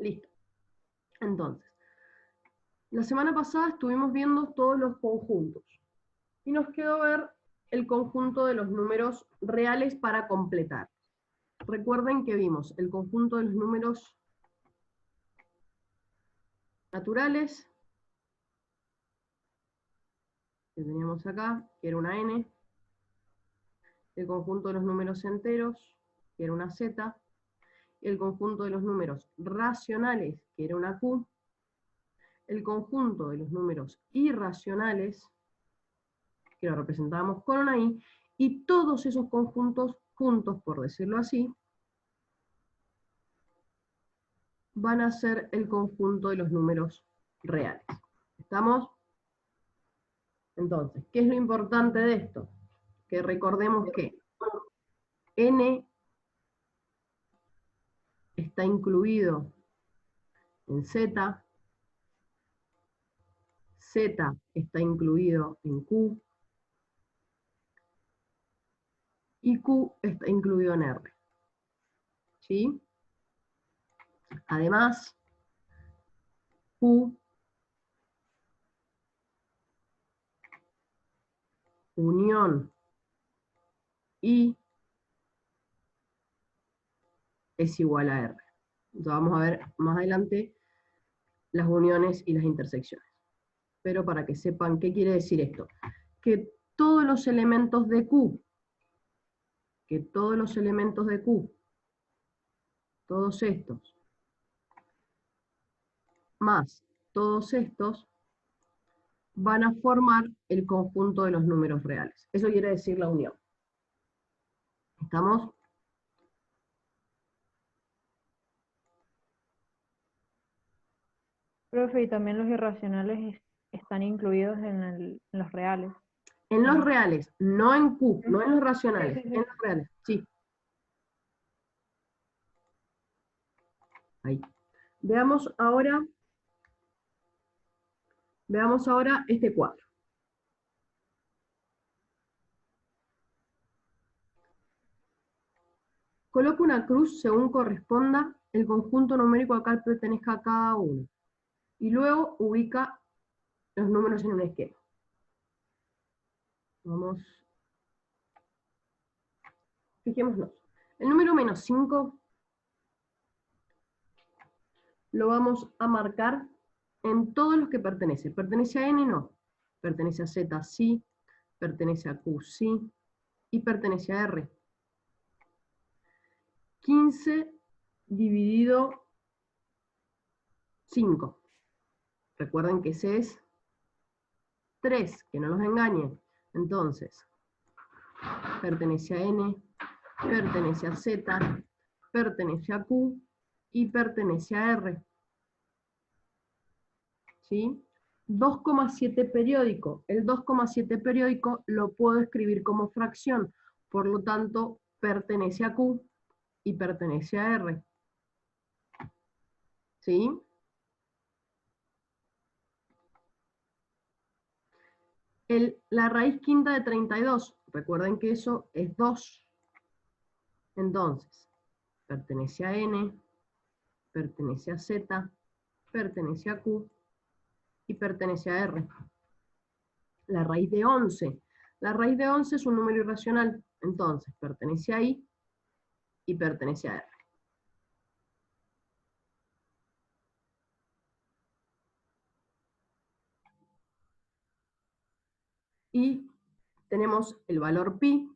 Listo. Entonces, la semana pasada estuvimos viendo todos los conjuntos. Y nos quedó ver el conjunto de los números reales para completar. Recuerden que vimos el conjunto de los números naturales, que teníamos acá, que era una n, el conjunto de los números enteros, que era una z, el conjunto de los números racionales, que era una q, el conjunto de los números irracionales, que lo representábamos con una i, y todos esos conjuntos juntos, por decirlo así, van a ser el conjunto de los números reales. ¿Estamos? Entonces, ¿qué es lo importante de esto? Que recordemos que n está incluido en z, z está incluido en q, y q está incluido en r. ¿Sí? Además, q unión i es igual a r. Entonces vamos a ver más adelante las uniones y las intersecciones. Pero para que sepan qué quiere decir esto, que todos los elementos de q, todos estos, más todos estos, van a formar el conjunto de los números reales. Eso quiere decir la unión. ¿Estamos? Profe, y también los irracionales están incluidos en los reales. En los reales, no en Q, no en los Sí, racionales, sí, en sí. los reales, sí. Ahí. Veamos ahora este cuadro. Coloca una cruz según corresponda el conjunto numérico al cual pertenezca a cada uno. Y luego ubica los números en un esquema. Vamos. Fijémonos. El número menos 5 lo vamos a marcar en todos los que pertenece. ¿Pertenece a n? No. Pertenece a z, sí. Pertenece a q, sí. Y pertenece a r. 15 dividido 5. Recuerden que ese es 3, que no nos engañen. Entonces, pertenece a n, pertenece a z, pertenece a q y pertenece a r. ¿Sí? 2,7 periódico. El 2,7 periódico lo puedo escribir como fracción, por lo tanto, pertenece a q y pertenece a r. ¿Sí? La raíz quinta de 32, recuerden que eso es 2. Entonces, pertenece a n, pertenece a z, pertenece a q y pertenece a r. La raíz de 11. La raíz de 11 es un número irracional, entonces pertenece a i y pertenece a r. Y tenemos el valor pi,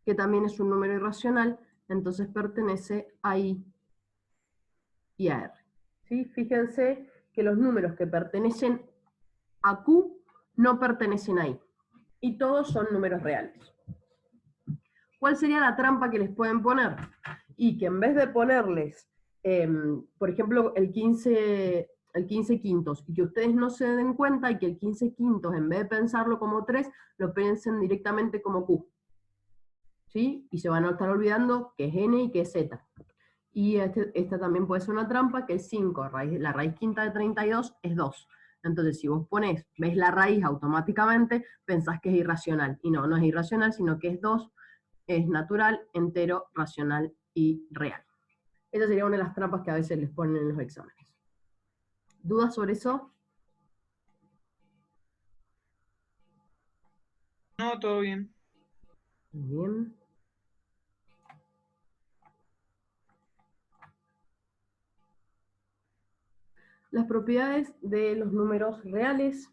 que también es un número irracional, entonces pertenece a i y a r. ¿Sí? Fíjense que los números que pertenecen a q no pertenecen a i, y todos son números reales. ¿Cuál sería la trampa que les pueden poner? Y que en vez de ponerles, por ejemplo, el 15 quintos, y que ustedes no se den cuenta y que el 15 quintos, en vez de pensarlo como 3, lo piensen directamente como q. ¿Sí? Y se van a estar olvidando que es n y que es z. Y esta también puede ser una trampa, que es 5, la raíz quinta de 32 es 2. Entonces, si vos ves la raíz automáticamente, pensás que es irracional. Y no, no es irracional, sino que es 2, es natural, entero, racional y real. Esa sería una de las trampas que a veces les ponen en los exámenes. ¿Dudas sobre eso? No, todo bien. Muy bien. Las propiedades de los números reales.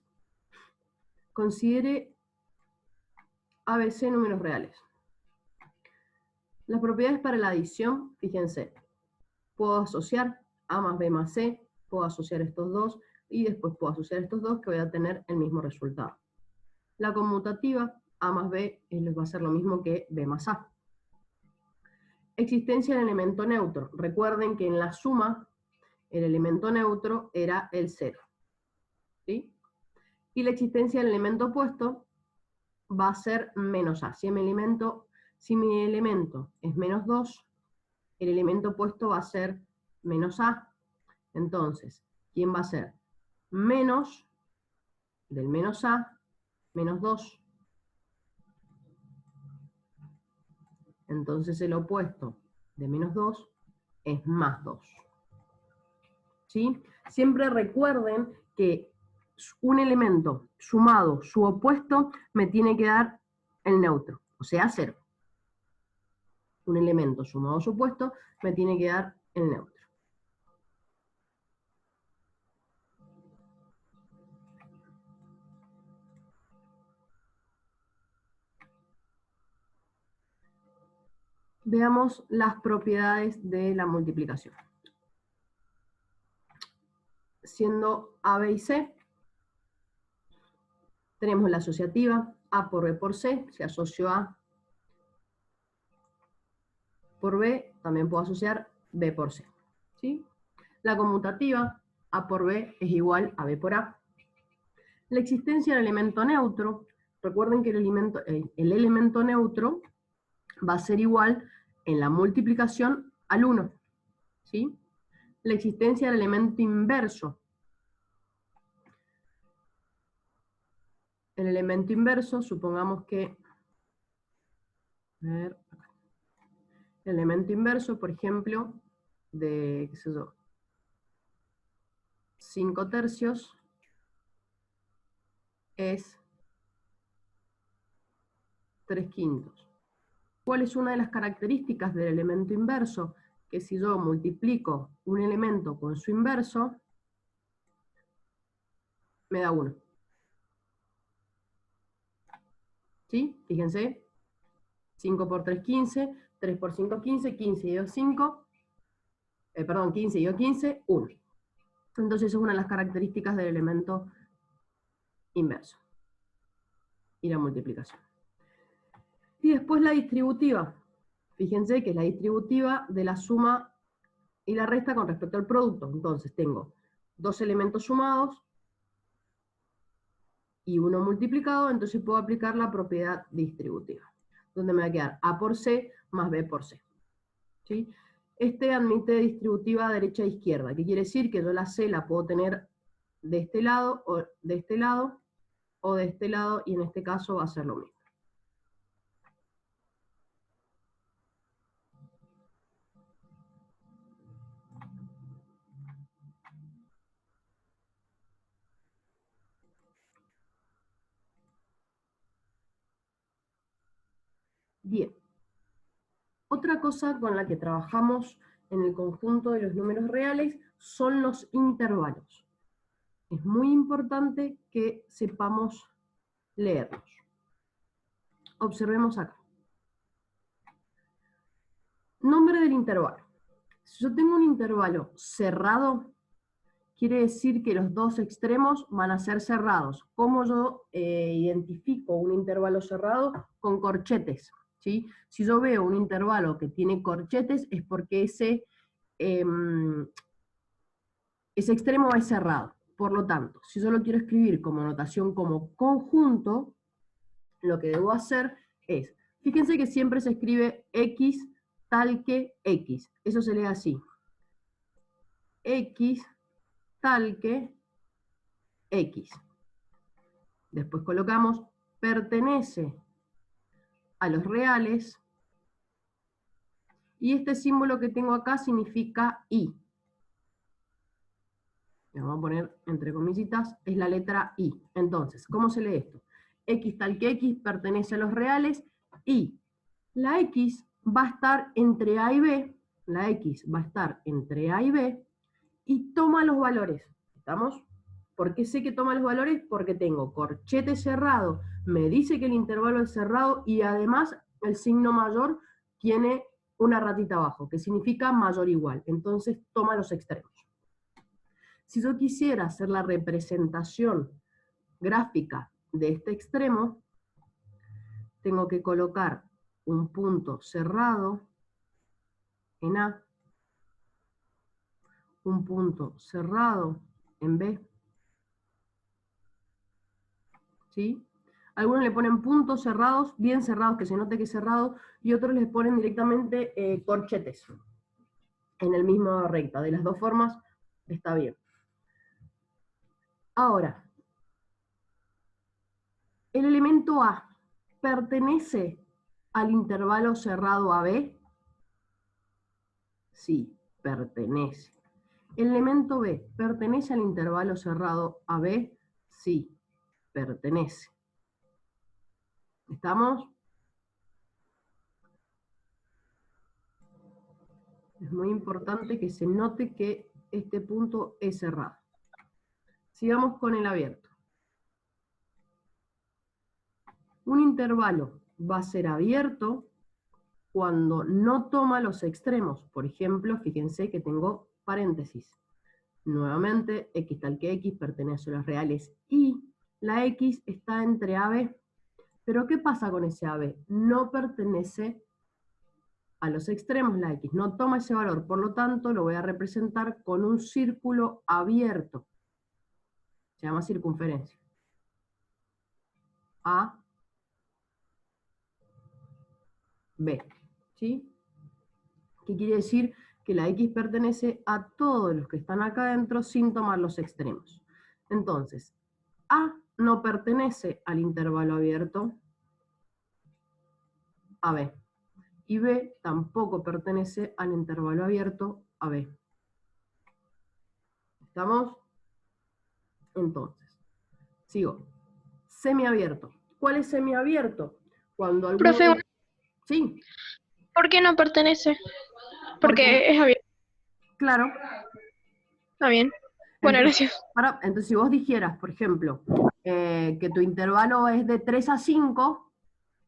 Considere ABC números reales. Las propiedades para la adición, fíjense, puedo asociar A más B más C, puedo asociar estos dos, y después puedo asociar estos dos que voy a tener el mismo resultado. La conmutativa, A más B, va a ser lo mismo que B más A. Existencia del elemento neutro. Recuerden que en la suma, el elemento neutro era el 0. ¿Sí? Y la existencia del elemento opuesto va a ser menos A. Si mi elemento es menos 2, el elemento opuesto va a ser menos A. Entonces, ¿quién va a ser? Menos del menos A, menos 2. Entonces el opuesto de menos 2 es más 2. ¿Sí? Siempre recuerden que un elemento sumado, su opuesto, me tiene que dar el neutro, o sea, 0. Un elemento sumado a su opuesto me tiene que dar el neutro. Veamos las propiedades de la multiplicación. Siendo A, B y C, tenemos la asociativa, A por B por C, si asocio A por B, también puedo asociar B por C. ¿Sí? La conmutativa, A por B es igual a B por A. La existencia del elemento neutro, recuerden que el elemento neutro va a ser igual en la multiplicación al 1. ¿Sí? La existencia del elemento inverso. El elemento inverso, supongamos que... el elemento inverso, por ejemplo, de, qué sé yo, 5 tercios es 3 quintos. ¿Cuál es una de las características del elemento inverso? Que si yo multiplico un elemento con su inverso, me da 1. ¿Sí? Fíjense. 5 por 3, 15. 3 por 5, 15. 15 y 2, 5. 15 y 2, 15, 1. Entonces es una de las características del elemento inverso. Y la multiplicación. Y después la distributiva. Fíjense que es la distributiva de la suma y la resta con respecto al producto. Entonces tengo dos elementos sumados y uno multiplicado, entonces puedo aplicar la propiedad distributiva, donde me va a quedar A por C más B por C. ¿Sí? Este admite distributiva derecha e izquierda, que quiere decir que yo la C la puedo tener de este lado, o de este lado, o de este lado, y en este caso va a ser lo mismo. Bien. Otra cosa con la que trabajamos en el conjunto de los números reales son los intervalos. Es muy importante que sepamos leerlos. Observemos acá. Nombre del intervalo. Si yo tengo un intervalo cerrado, quiere decir que los dos extremos van a ser cerrados. ¿Cómo yo identifico un intervalo cerrado? Con corchetes. ¿Sí? Si yo veo un intervalo que tiene corchetes, es porque ese extremo es cerrado. Por lo tanto, si yo lo quiero escribir como notación como conjunto, lo que debo hacer es, fíjense que siempre se escribe X tal que X. Eso se lee así. X tal que X. Después colocamos pertenece a los reales Y este símbolo que tengo acá significa I. Le vamos a poner entre comillitas, es la letra I. Entonces, ¿cómo se lee esto? X tal que X pertenece a los reales y la X va a estar entre A y B, la X va a estar entre A y B y toma los valores. ¿Estamos? ¿Por qué sé que toma los valores? Porque tengo corchete cerrado, me dice que el intervalo es cerrado y además el signo mayor tiene una ratita abajo, que significa mayor igual. Entonces toma los extremos. Si yo quisiera hacer la representación gráfica de este extremo, tengo que colocar un punto cerrado en A, un punto cerrado en B, ¿sí? Algunos le ponen puntos cerrados, bien cerrados, que se note que es cerrado, y otros les ponen directamente corchetes en el mismo recta. De las dos formas está bien. Ahora, el elemento A pertenece al intervalo cerrado AB. Sí, pertenece. El elemento B pertenece al intervalo cerrado AB. Sí, pertenece. ¿Estamos? Es muy importante que se note que este punto es cerrado. Sigamos con el abierto. Un intervalo va a ser abierto cuando no toma los extremos. Por ejemplo, fíjense que tengo paréntesis. Nuevamente, X tal que X pertenece a los reales y la X está entre AB. Pero ¿qué pasa con ese AB? No pertenece a los extremos, la X no toma ese valor, por lo tanto lo voy a representar con un círculo abierto. Se llama circunferencia. A, B. ¿Sí? ¿Qué quiere decir? Que la X pertenece a todos los que están acá adentro sin tomar los extremos. Entonces, A no pertenece al intervalo abierto AB. Y B tampoco pertenece al intervalo abierto AB. ¿Estamos? Entonces, sigo. Semiabierto. ¿Cuál es semiabierto? Cuando alguno... Profe, Sí, ¿por qué no pertenece? porque, Porque es abierto. claro. Está bien. Bueno, Entonces, gracias. entonces si vos dijeras, por ejemplo, que tu intervalo es de 3 a 5,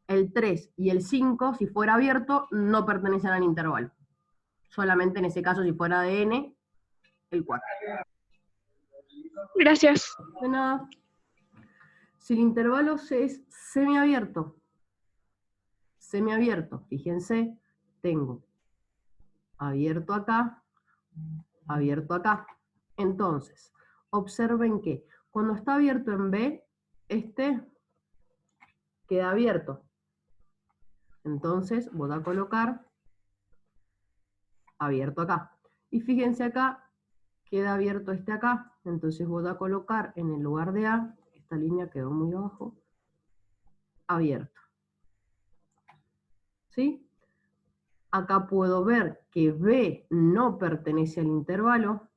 el 3 y el 5, si fuera abierto, no pertenecen al intervalo. Solamente en ese caso, si fuera de n, el 4. Gracias. De nada. Si el intervalo es semiabierto, fíjense, tengo abierto acá, abierto acá. Entonces, observen que cuando está abierto en B, este queda abierto. Entonces voy a colocar abierto acá. Y fíjense acá, queda abierto este acá. Entonces voy a colocar en el lugar de A, esta línea quedó muy abajo, abierto. ¿Sí? Acá puedo ver que B no pertenece al intervalo.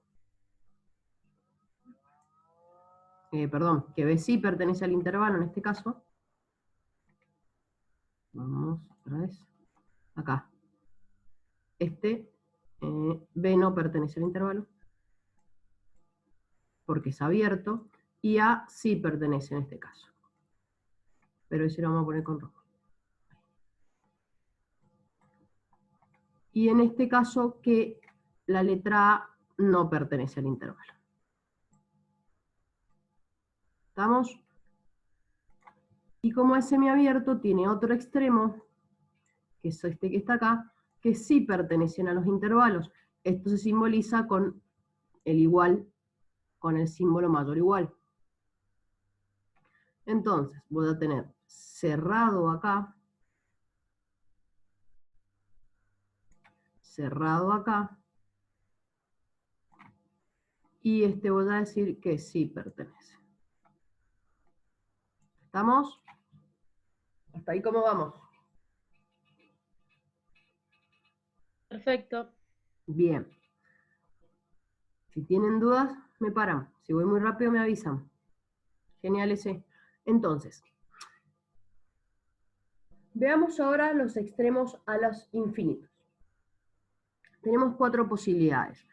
Perdón, que B sí pertenece al intervalo en este caso. Vamos otra vez. Acá. B no pertenece al intervalo, porque es abierto, y A sí pertenece en este caso. Pero ese lo vamos a poner con rojo. Y en este caso que la letra A no pertenece al intervalo. ¿Estamos? Y como es semiabierto, tiene otro extremo, que es este que está acá, que sí pertenecen a los intervalos. Esto se simboliza con el igual, con el símbolo mayor igual. Entonces, voy a tener cerrado acá, y este voy a decir que sí pertenece. ¿Estamos? ¿Hasta ahí cómo vamos? Perfecto. Bien. Si tienen dudas, me paran. Si voy muy rápido, me avisan. Genial ese. Entonces, veamos ahora los extremos a los infinitos. Tenemos 4 posibilidades.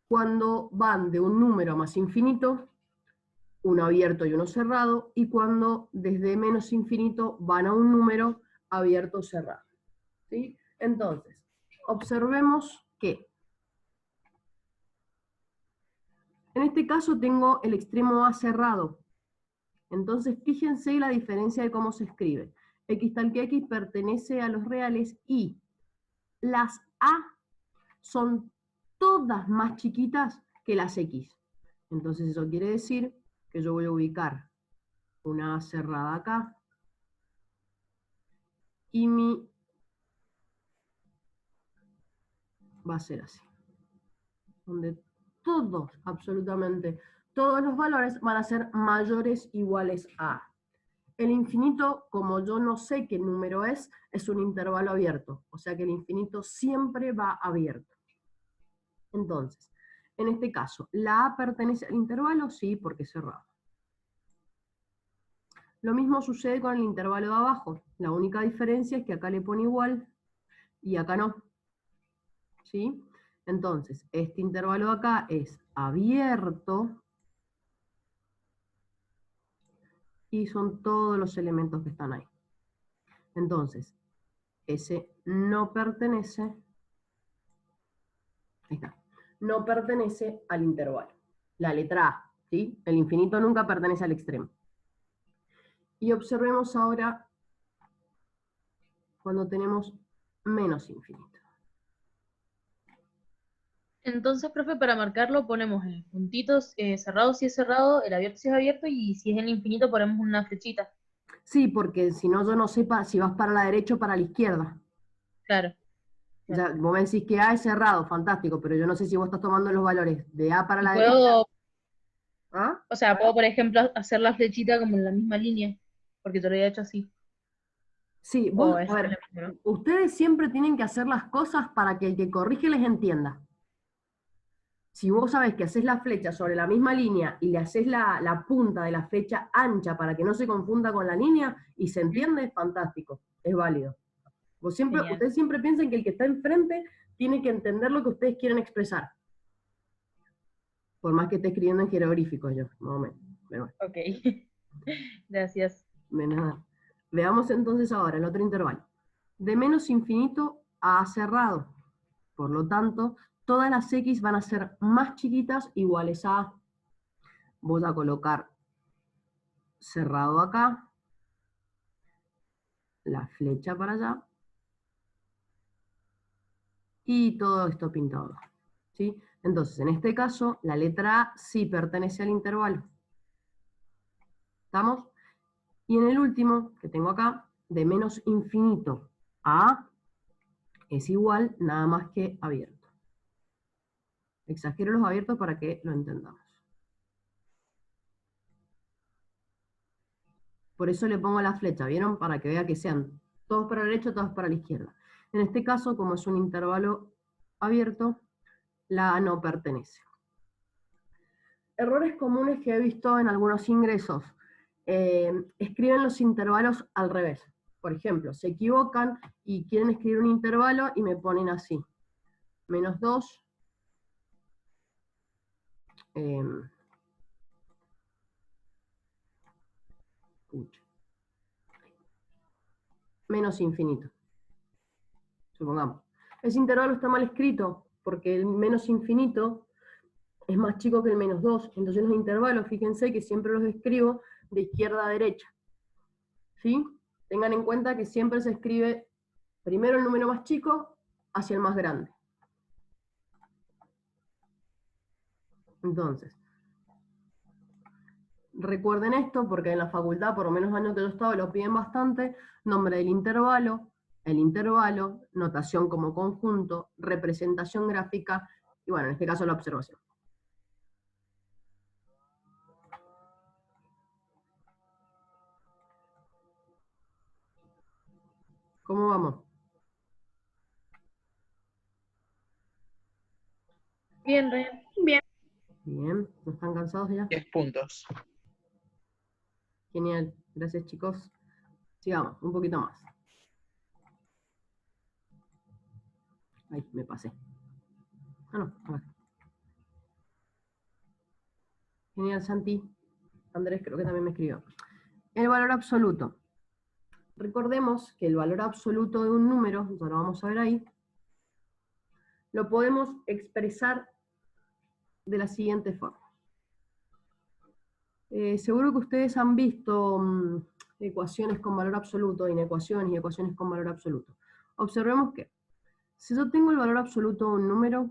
Cuando van de un número a más infinito, uno abierto y uno cerrado, y cuando desde menos infinito van a un número abierto o cerrado. ¿Sí? Entonces, observemos que en este caso tengo el extremo A cerrado. Entonces, fíjense la diferencia de cómo se escribe. X tal que X pertenece a los reales y las A son todas más chiquitas que las X. Entonces, eso quiere decir que yo voy a ubicar una A cerrada acá y mi va a ser así. Donde todos, absolutamente todos los valores van a ser mayores o iguales a. El infinito, como yo no sé qué número es un intervalo abierto. O sea que el infinito siempre va abierto. Entonces, en este caso, ¿la A pertenece al intervalo? Sí, porque es cerrado. Lo mismo sucede con el intervalo de abajo. La única diferencia es que acá le pone igual y acá no. ¿Sí? Entonces, este intervalo de acá es abierto y son todos los elementos que están ahí. Entonces, ese no pertenece, ahí está, no pertenece al intervalo. La letra A, ¿sí? El infinito nunca pertenece al extremo. Y observemos ahora cuando tenemos menos infinito. Entonces, profe, para marcarlo ponemos el puntito cerrado si es cerrado, el abierto si es abierto, y si es el infinito ponemos una flechita. Sí, porque si no yo no sé si vas para la derecha o para la izquierda. Claro. O sea, vos me decís que A es cerrado, fantástico, pero yo no sé si vos estás tomando los valores de A para Y la derecha. puedo, ¿Ah? o sea, puedo, por ejemplo, hacer la flechita como en la misma línea, porque te lo había hecho así. Sí, vos, O a es lo ver, mismo, ¿no? ustedes siempre tienen que hacer las cosas para que el que corrige les entienda. Si vos sabés que haces la flecha sobre la misma línea y le haces la punta de la flecha ancha para que no se confunda con la línea y se Ujú. entiende, fantástico, es válido. Genial. Ustedes siempre piensen que el que está enfrente tiene que entender lo que ustedes quieren expresar. Por más que esté escribiendo en jeroglíficos yo, más o menos. Pero bueno, Ok. Gracias. nada. Veamos entonces ahora el otro intervalo. De menos infinito a cerrado. Por lo tanto, todas las X van a ser más chiquitas iguales a A. Voy a colocar cerrado acá, la flecha para allá, y todo esto pintado. ¿Sí? Entonces, en este caso, la letra A sí pertenece al intervalo. ¿Estamos? Y en el último, que tengo acá, de menos infinito a A, es igual nada más que abierto. Exagero los abiertos para que lo entendamos. Por eso le pongo la flecha, ¿vieron? Para que vea que sean todos para la derecha, todos para la izquierda. En este caso, como es un intervalo abierto, la A no pertenece. Errores comunes que he visto en algunos ingresos. Escriben los intervalos al revés. Por ejemplo, se equivocan y quieren escribir un intervalo y me ponen así. Menos 2. Menos infinito. Supongamos. Ese intervalo está mal escrito porque el menos infinito es más chico que el menos 2. Entonces los intervalos, fíjense que siempre los escribo de izquierda a derecha. ¿Sí? Tengan en cuenta que siempre se escribe primero el número más chico hacia el más grande. Entonces, recuerden esto porque en la facultad, por lo menos años que yo estaba, lo piden bastante. Nombre del intervalo, el intervalo, notación como conjunto, representación gráfica y bueno, en este caso la observación. ¿Cómo vamos? Bien, Ryan. Bien. Bien, ¿no están cansados ya? 10 puntos. Genial, gracias chicos. Sigamos, un poquito más. Ay, me pasé. Ah, no, acá. Genial, Santi. Andrés creo que también me escribió. El valor absoluto. Recordemos que el valor absoluto de un número, ya lo vamos a ver ahí, lo podemos expresar de la siguiente forma. Seguro que ustedes han visto ecuaciones con valor absoluto, inecuaciones y ecuaciones con valor absoluto. Observemos que si yo tengo el valor absoluto de un número,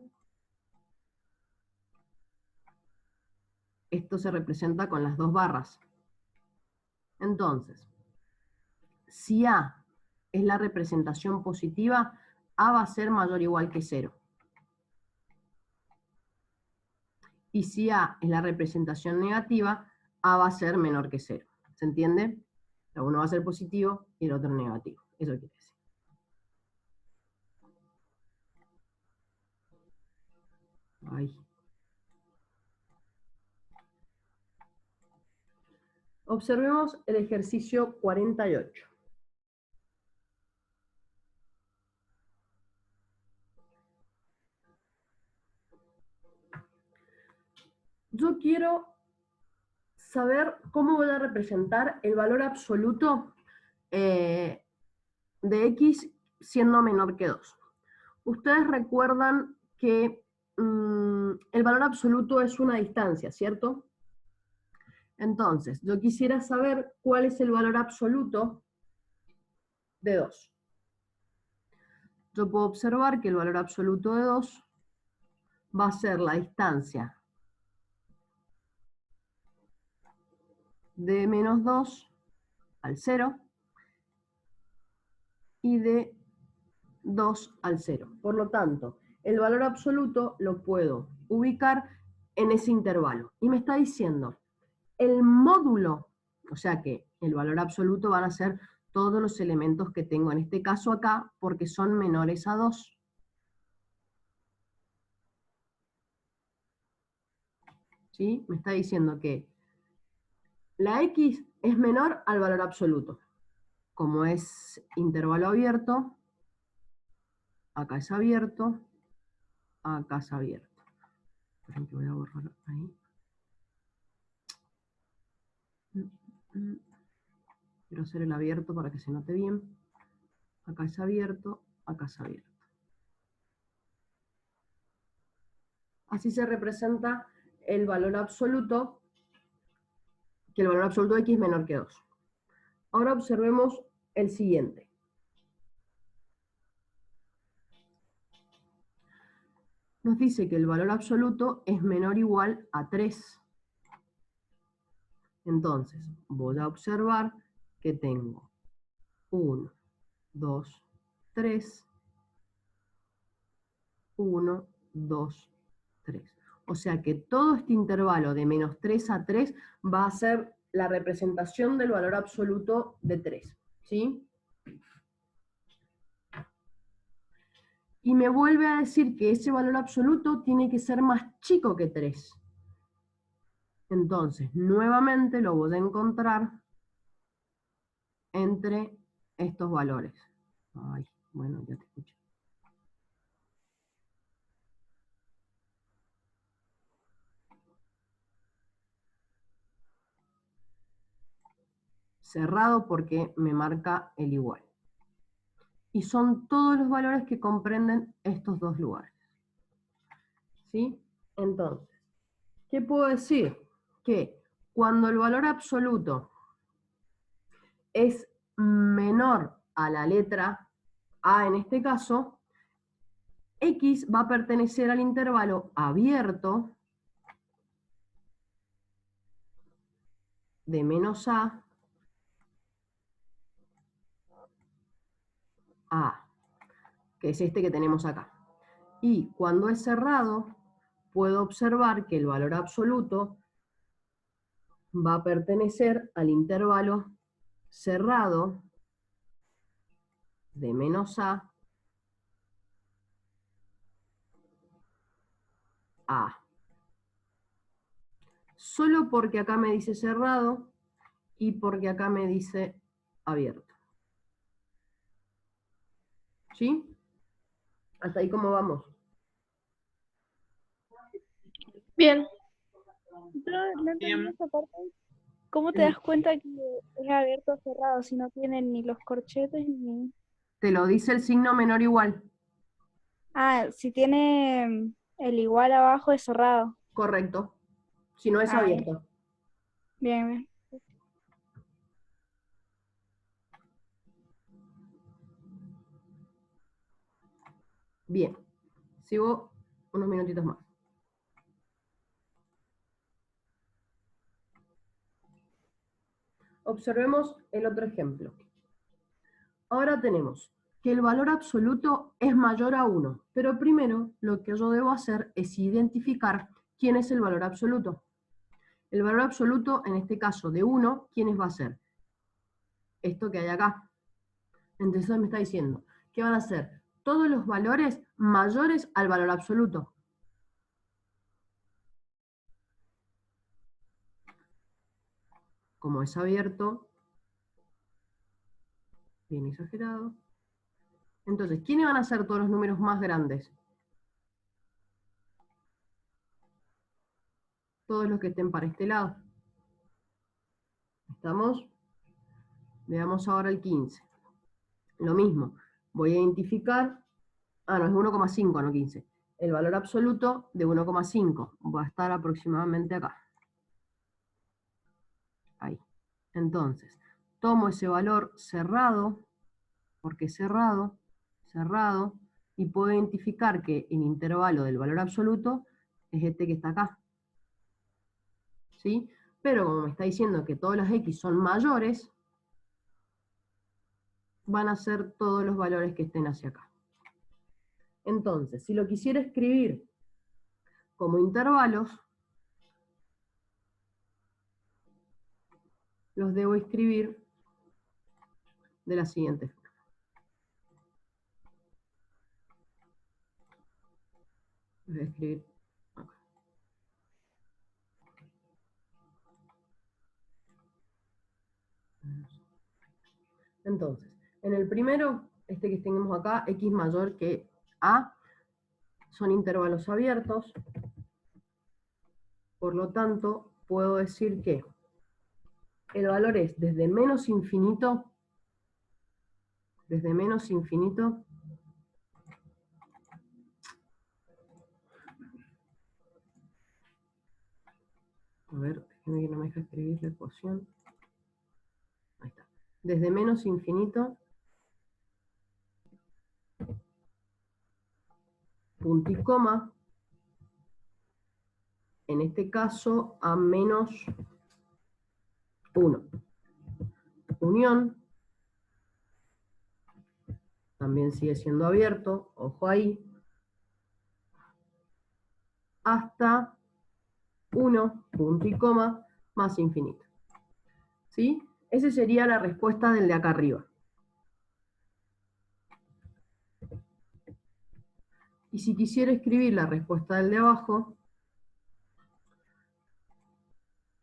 esto se representa con las dos barras. Entonces, si A es la representación positiva, A va a ser mayor o igual que 0. Y si A es la representación negativa, A va a ser menor que 0. ¿Se entiende? O sea, uno va a ser positivo y el otro negativo. Eso quiere decir. Ay. Observemos el ejercicio 48. Yo quiero saber cómo voy a representar el valor absoluto de x siendo menor que 2. Ustedes recuerdan que el valor absoluto es una distancia, ¿cierto? Entonces, yo quisiera saber cuál es el valor absoluto de 2. Yo puedo observar que el valor absoluto de 2 va a ser la distancia de menos 2 al 0 y de 2 al 0. Por lo tanto, el valor absoluto lo puedo ubicar en ese intervalo. Y me está diciendo, el módulo, o sea que el valor absoluto van a ser todos los elementos que tengo en este caso acá, porque son menores a 2. ¿Sí? Me está diciendo que la x es menor al valor absoluto. Como es intervalo abierto, acá es abierto, acá es abierto. Esperen que voy a borrar ahí. Quiero hacer el abierto para que se note bien. Acá es abierto, acá es abierto. Así se representa el valor absoluto, que el valor absoluto de x es menor que 2. Ahora observemos el siguiente. Nos dice que el valor absoluto es menor o igual a 3. Entonces, voy a observar que tengo 1, 2, 3, 1, 2, 3. O sea que todo este intervalo de menos 3 a 3 va a ser la representación del valor absoluto de 3. ¿Sí? Y me vuelve a decir que ese valor absoluto tiene que ser más chico que 3. Entonces, nuevamente lo voy a encontrar entre estos valores. Ay, bueno, ya te escucho. Cerrado porque me marca el igual. Y son todos los valores que comprenden estos dos lugares. ¿Sí? Entonces, ¿qué puedo decir? Que cuando el valor absoluto es menor a la letra A en este caso, X va a pertenecer al intervalo abierto de menos A a, que es este que tenemos acá. Y cuando es cerrado, puedo observar que el valor absoluto va a pertenecer al intervalo cerrado de menos A A. Solo porque acá me dice cerrado y porque acá me dice abierto. ¿Sí? ¿Hasta ahí cómo vamos? Bien. No entendí esa parte. ¿Cómo te El- das cuenta que es abierto o cerrado si no tienen ni los corchetes ni... Te lo dice el signo menor igual. Ah, si tiene el igual abajo es cerrado. Correcto. Si no es Ah, bien, abierto. bien, bien. Bien. Sigo unos minutitos más. Observemos el otro ejemplo. Ahora tenemos que el valor absoluto es mayor a 1, pero primero lo que yo debo hacer es identificar quién es el valor absoluto. El valor absoluto, en este caso de 1, ¿quiénes va a ser? Esto que hay acá. Entonces me está diciendo que van a ser todos los valores mayores al valor absoluto. Como es abierto, bien exagerado. Entonces, ¿quiénes van a ser todos los números más grandes? Todos los que estén para este lado. ¿Estamos? Veamos ahora el 15. Lo mismo, voy a identificar, no, es 1,5, no 15. El valor absoluto de 1,5 va a estar aproximadamente acá. Ahí. Entonces, tomo ese valor cerrado, porque es cerrado, cerrado, y puedo identificar que el intervalo del valor absoluto es este que está acá. ¿Sí? Pero como me está diciendo que todas las x son mayores, van a ser todos los valores que estén hacia acá. Entonces, si lo quisiera escribir como intervalos, los debo escribir de la siguiente forma. Los voy a escribir acá. Entonces, en el primero, este que tenemos acá, x mayor que a, son intervalos abiertos. Por lo tanto, puedo decir que el valor es desde menos infinito, a ver, déjeme que no me deja escribir la ecuación. Ahí está. Desde menos infinito, punto y coma, en este caso a menos 1. Unión, también sigue siendo abierto, ojo ahí, hasta 1, punto y coma, más infinito. ¿Sí? Esa sería la respuesta del de acá arriba. Y si quisiera escribir la respuesta del de abajo,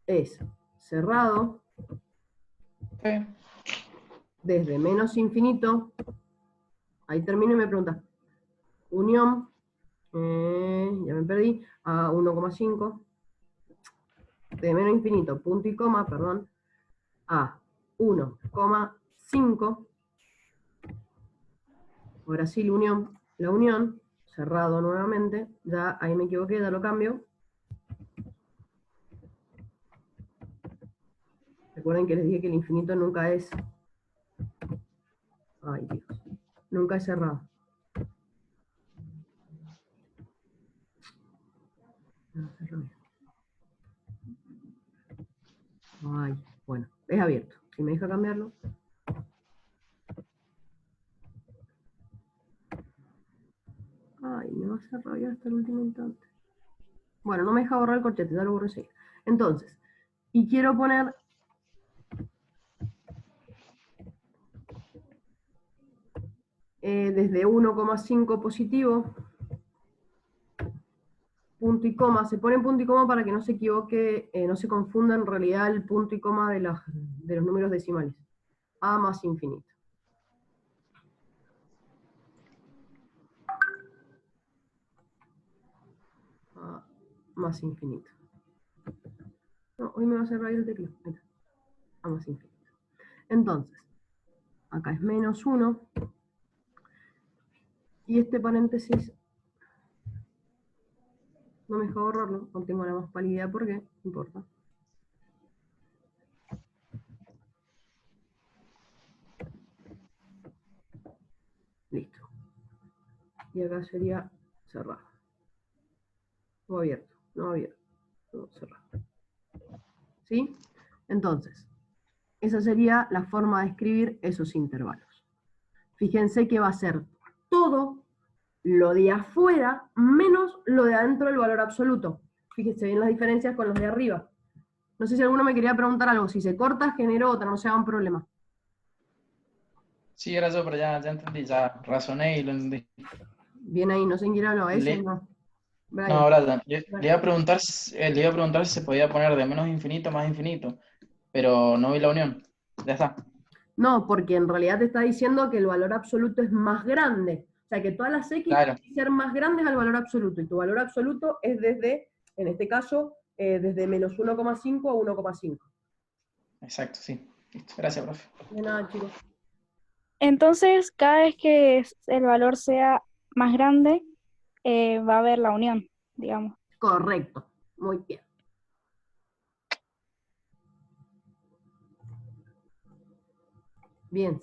es cerrado, desde menos infinito, ahí termino y me pregunta, unión, ya me perdí, a 1,5, de menos infinito, punto y coma, perdón, a 1,5, ahora sí la unión, cerrado nuevamente, ya ahí me equivoqué, ya lo cambio. Recuerden que les dije que el infinito nunca es, ay Dios, nunca es cerrado. Ay, bueno, es abierto. Si me deja cambiarlo. Ay, me va a hacer rabia hasta el último instante. Bueno, no me deja borrar el corchete, ya lo borré enseguida. Entonces, y quiero poner desde 1,5 positivo, punto y coma. Se pone punto y coma para que no se equivoque, no se confunda en realidad el punto y coma de los números decimales. A más infinito. A más infinito. No, hoy me va a cerrar el teclado. Ahí está. A más infinito. Entonces, acá es menos 1. Y este paréntesis no me deja borrarlo, no tengo la más pálida idea por qué, no importa. Listo. Y acá sería cerrado. O abierto, no abierto, no cerrado. ¿Sí? Entonces, esa sería la forma de escribir esos intervalos. Fíjense que va a ser todo lo de afuera menos lo de adentro del valor absoluto. Fíjense bien las diferencias con los de arriba. No sé si alguno me quería preguntar algo. Si se corta, genero otra, no se hagan problema. Sí, era yo, pero ya entendí, ya razoné y lo entendí. Bien ahí, no sé quién hablaba. Ese no. Brian. No, Brian, le iba a preguntar, le iba a preguntar si se podía poner de menos infinito a más infinito, pero no vi la unión. Ya está. No, porque en realidad te está diciendo que el valor absoluto es más grande. O sea, que todas las X Claro. tienen que ser más grandes al valor absoluto. Y tu valor absoluto es desde, en este caso, desde menos 1,5 a 1,5. Exacto, sí. Listo. Gracias, profe. De nada, chicos. Entonces, cada vez que el valor sea más grande, va a haber la unión, digamos. Correcto. Muy bien. Bien,